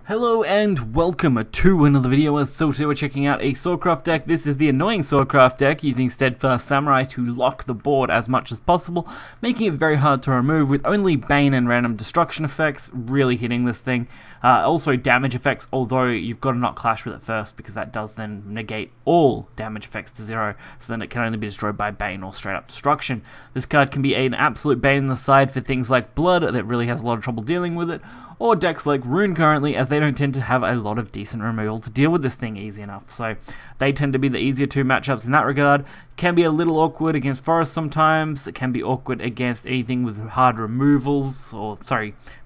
Hello and welcome to another video. So today we're checking out a SwordCraft deck. This is the annoying SwordCraft deck using Steadfast Samurai to lock the board as much as possible, making it very hard to remove with only Bane and random destruction effects really hitting this thing. Also damage effects, although you've got to not clash with it first because that does then negate all damage effects to 0, so then it can only be destroyed by Bane or straight up destruction. This card can be an absolute bane in the side for things like Blood that really has a lot of trouble dealing with it, or decks like Rune currently, as they don't tend to have a lot of decent removal to deal with this thing easy enough. So they tend to be the easier two matchups in that regard. Can be a little awkward against Forest sometimes. It can be awkward against anything with hard removals, or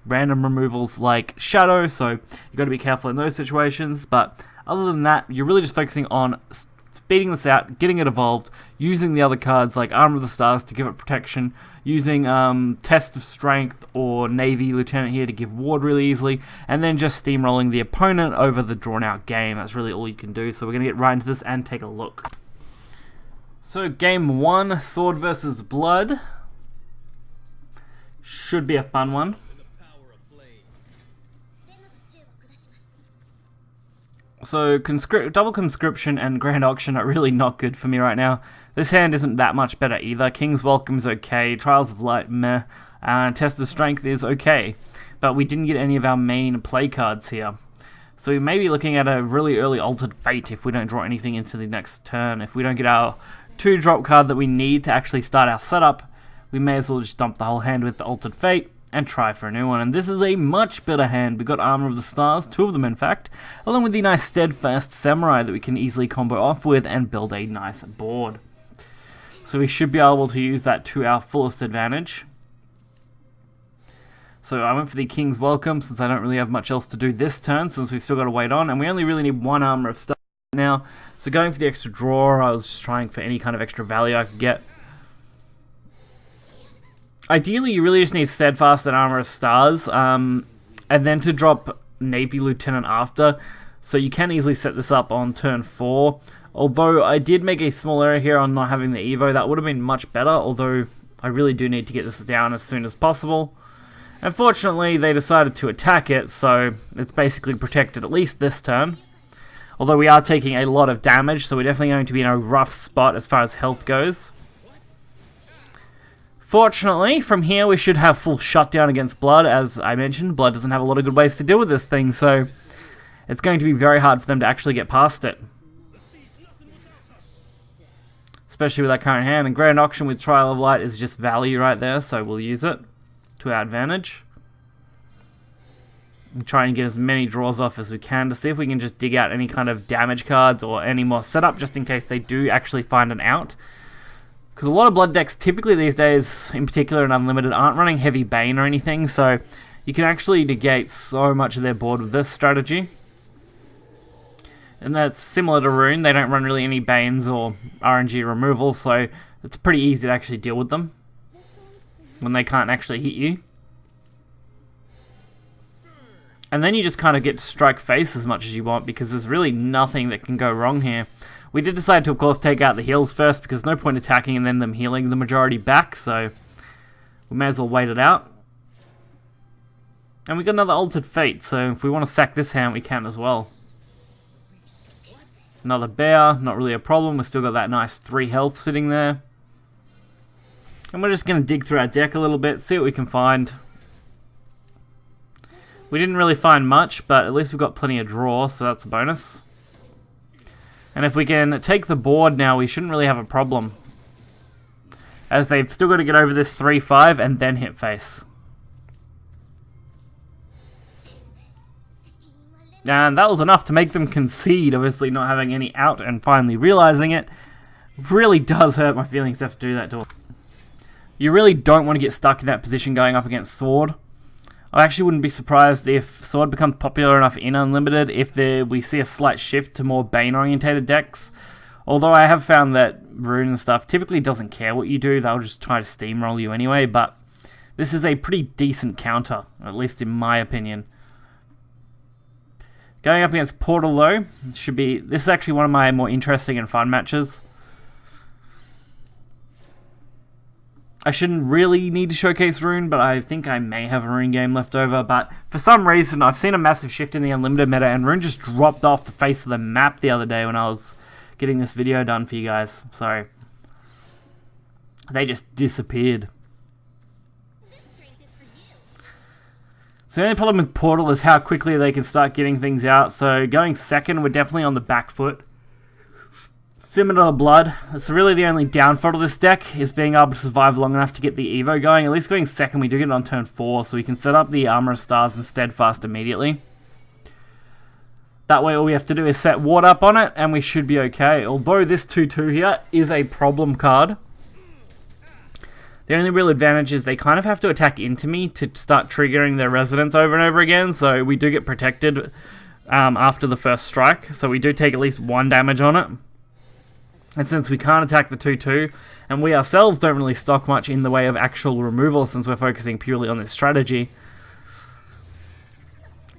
random removals like Shadow, so you've got to be careful in those situations. But other than that, you're really just focusing on speeding this out, getting it evolved, using the other cards like Armor of the Stars to give it protection, using Test of Strength or Navy Lieutenant here to give ward really easily, and then just steamrolling the opponent over the drawn out game. That's really all you can do. So we're going to get right into this and take a look. So game 1, Sword versus Blood. Should be a fun one. So double conscription and grand auction are really not good for me right now. This hand isn't that much better either. King's Welcome's okay, Trials of Light meh, and Test of Strength is okay, but we didn't get any of our main play cards here. So we may be looking at a really early Altered Fate if we don't draw anything into the next turn. If we don't get our 2-drop card that we need to actually start our setup, we may as well just dump the whole hand with the Altered Fate and try for a new one. And this is a much better hand. We got Armor of the Stars, 2 of them in fact, along with the nice Steadfast Samurai that we can easily combo off with and build a nice board. So we should be able to use that to our fullest advantage. So I went for the King's Welcome since I don't really have much else to do this turn, since we've still got to wait on, and we only really need 1 Armor of Stars now. So going for the extra draw, I was just trying for any kind of extra value I could get. Ideally, you really just need Steadfast and Armor of Stars, and then to drop Navy Lieutenant after, so you can easily set this up on turn 4. Although I did make a small error here on not having the Evo, that would have been much better, although I really do need to get this down as soon as possible. Unfortunately, they decided to attack it, so it's basically protected at least this turn. Although we are taking a lot of damage, so we're definitely going to be in a rough spot as far as health goes. Fortunately, from here we should have full shutdown against Blood. As I mentioned, Blood doesn't have a lot of good ways to deal with this thing, so it's going to be very hard for them to actually get past it. Especially with that current hand. And Grand Auction with Trial of Light is just value right there, so we'll use it to our advantage. And try and get as many draws off as we can to see if we can just dig out any kind of damage cards or any more setup, just in case they do actually find an out. Because a lot of Blood decks typically these days, in particular in Unlimited, aren't running heavy Bane or anything, so you can actually negate so much of their board with this strategy. And that's similar to Rune, they don't run really any Banes or RNG removals, so it's pretty easy to actually deal with them when they can't actually hit you. And then you just kind of get to strike face as much as you want, because there's really nothing that can go wrong here. We did decide to, of course, take out the heals first, because no point attacking and then them healing the majority back, so we may as well wait it out. And we got another Altered Fate, so if we want to sack this hand, we can as well. Another Bear, not really a problem. We've still got that nice 3 health sitting there. And we're just going to dig through our deck a little bit, see what we can find. We didn't really find much, but at least we've got plenty of draw, so that's a bonus. And if we can take the board now, we shouldn't really have a problem, as they've still got to get over this 3-5 and then hit face. And that was enough to make them concede, obviously not having any out and finally realizing it. Really does hurt my feelings to have to do that to them. You really don't want to get stuck in that position going up against Sword. I actually wouldn't be surprised if Sword becomes popular enough in Unlimited if we see a slight shift to more Bane-orientated decks. Although I have found that Rune and stuff typically doesn't care what you do, they'll just try to steamroll you anyway, but this is a pretty decent counter, at least in my opinion. Going up against Portal though, this is actually one of my more interesting and fun matches. I shouldn't really need to showcase Rune, but I think I may have a Rune game left over. But for some reason, I've seen a massive shift in the Unlimited meta, and Rune just dropped off the face of the map the other day when I was getting this video done for you guys. Sorry. They just disappeared. So the only problem with Portal is how quickly they can start getting things out. So going second, we're definitely on the back foot. Similar to Blood, it's really the only downfall to this deck is being able to survive long enough to get the Evo going. At least going second, we do get it on turn 4, so we can set up the Armor of Stars and Steadfast immediately. That way all we have to do is set Ward up on it, and we should be okay. Although this 2-2 here is a problem card. The only real advantage is they kind of have to attack into me to start triggering their Residents over and over again, so we do get protected after the first strike, so we do take at least 1 damage on it. And since we can't attack the 2-2, and we ourselves don't really stock much in the way of actual removal since we're focusing purely on this strategy,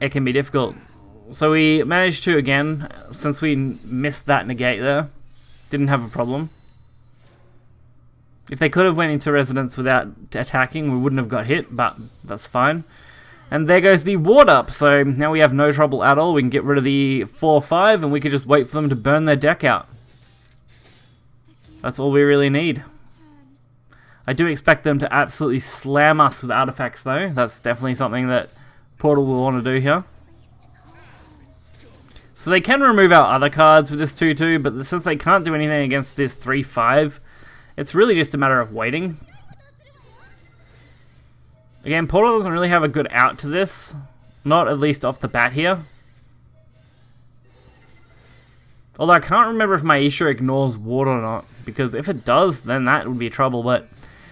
it can be difficult. So we managed to, again, since we missed that negate there, didn't have a problem. If they could have went into Residence without attacking, we wouldn't have got hit, but that's fine. And there goes the ward up, so now we have no trouble at all. We can get rid of the 4-5, and we can just wait for them to burn their deck out. That's all we really need. I do expect them to absolutely slam us with artifacts though. That's definitely something that Portal will want to do here. So they can remove our other cards with this 2-2, but since they can't do anything against this 3-5, it's really just a matter of waiting. Again, Portal doesn't really have a good out to this. Not at least off the bat here. Although I can't remember if my Isha ignores ward or not, because if it does, then that would be trouble, but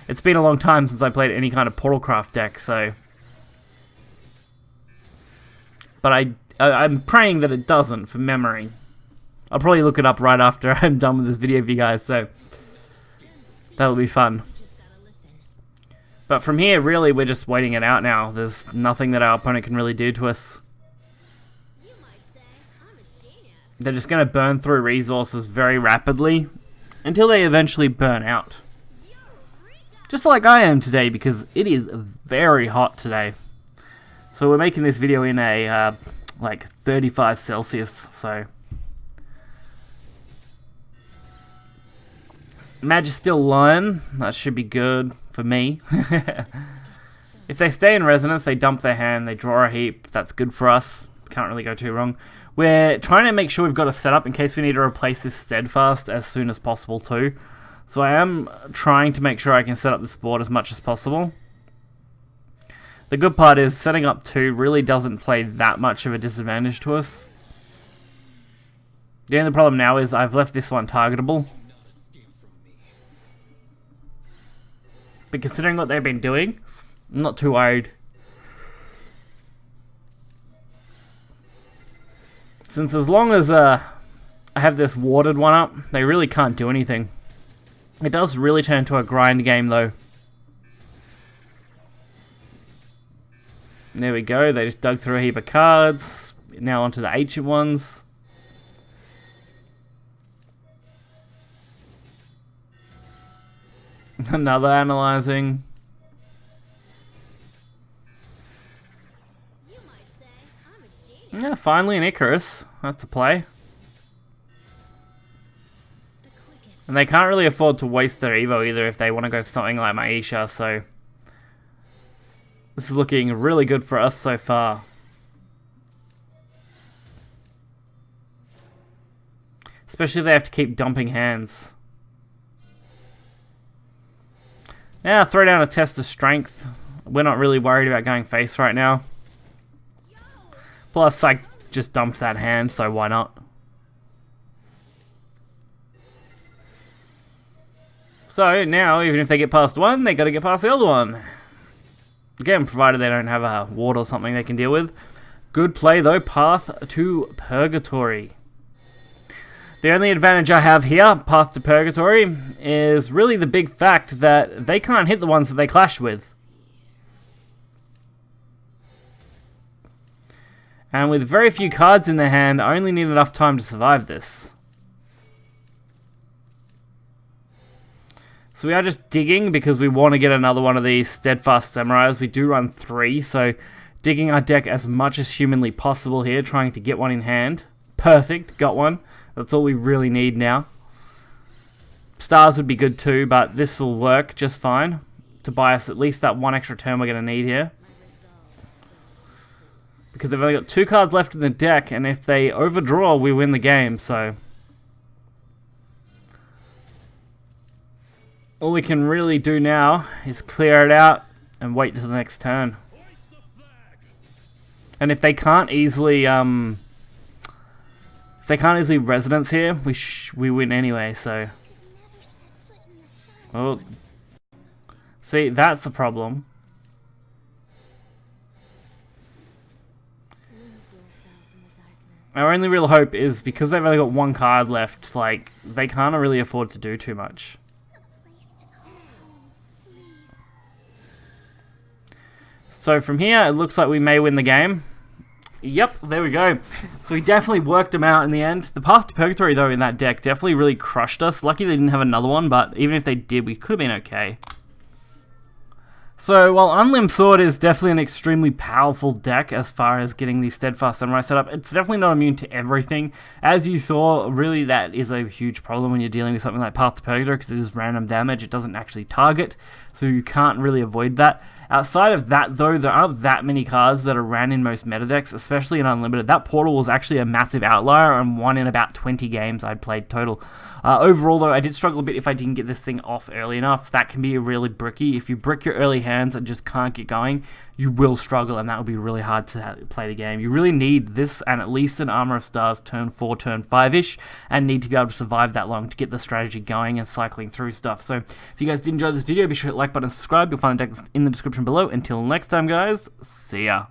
it's been a long time since I played any kind of Portalcraft deck, so... But I'm praying that it doesn't, for memory. I'll probably look it up right after I'm done with this video for you guys, so... That'll be fun. But from here, really, we're just waiting it out now. There's nothing that our opponent can really do to us. They're just going to burn through resources very rapidly until they eventually burn out. Just like I am today, because it is very hot today. So we're making this video in a like 35 Celsius, so... Magistial Lion, that should be good for me. If they stay in Resonance, they dump their hand, they draw a heap, that's good for us. Can't really go too wrong. We're trying to make sure we've got a setup in case we need to replace this Steadfast as soon as possible too. So I am trying to make sure I can set up this board as much as possible. The good part is setting up 2 really doesn't play that much of a disadvantage to us. The only problem now is I've left this one targetable. But considering what they've been doing, I'm not too worried. Since as long as I have this warded one up, they really can't do anything. It does really turn into a grind game though. There we go, they just dug through a heap of cards. Now onto the ancient ones. Another analyzing. Yeah, finally an Icarus. That's a play. And they can't really afford to waste their Evo either if they want to go for something like Maisha, so... This is looking really good for us so far. Especially if they have to keep dumping hands. Yeah, throw down a test of strength. We're not really worried about going face right now. Plus, I just dumped that hand, so why not? So, now, even if they get past one, they gotta get past the other one. Again, provided they don't have a ward or something they can deal with. Good play, though. Path to Purgatory. The only advantage I have here, Path to Purgatory, is really the big fact that they can't hit the ones that they clash with. And with very few cards in their hand, I only need enough time to survive this. So we are just digging because we want to get another one of these Steadfast Samurais. We do run 3, so digging our deck as much as humanly possible here, trying to get one in hand. Perfect, got one. That's all we really need now. Stars would be good too, but this will work just fine to buy us at least that one extra turn we're going to need here. Because they've only got 2 cards left in the deck, and if they overdraw, we win the game, so... all we can really do now is clear it out and wait till the next turn. And if they can't easily, residence here, we win anyway. So, well, see, that's the problem. Our only real hope is because they've only got 1 card left. Like, they can't really afford to do too much. So from here, it looks like we may win the game. Yep, there we go. So we definitely worked them out in the end. The Path to Purgatory, though, in that deck definitely really crushed us. Lucky they didn't have another one, but even if they did, we could have been okay. So, while Unlimb Sword is definitely an extremely powerful deck as far as getting the Steadfast Samurai set up, it's definitely not immune to everything. As you saw, really that is a huge problem when you're dealing with something like Path to Purgatory, because it is random damage, it doesn't actually target, so you can't really avoid that. Outside of that, though, there aren't that many cards that are ran in most meta decks, especially in Unlimited. That Portal was actually a massive outlier and one in about 20 games I'd played total. Overall, though, I did struggle a bit if I didn't get this thing off early enough. That can be really bricky. If you brick your early hands and just can't get going, you will struggle, and that will be really hard to play the game. You really need this and at least an Armor of Stars turn 4, turn 5-ish, and need to be able to survive that long to get the strategy going and cycling through stuff. So, if you guys did enjoy this video, be sure to hit the like button and subscribe. You'll find the deck in the description below. Until next time, guys, see ya.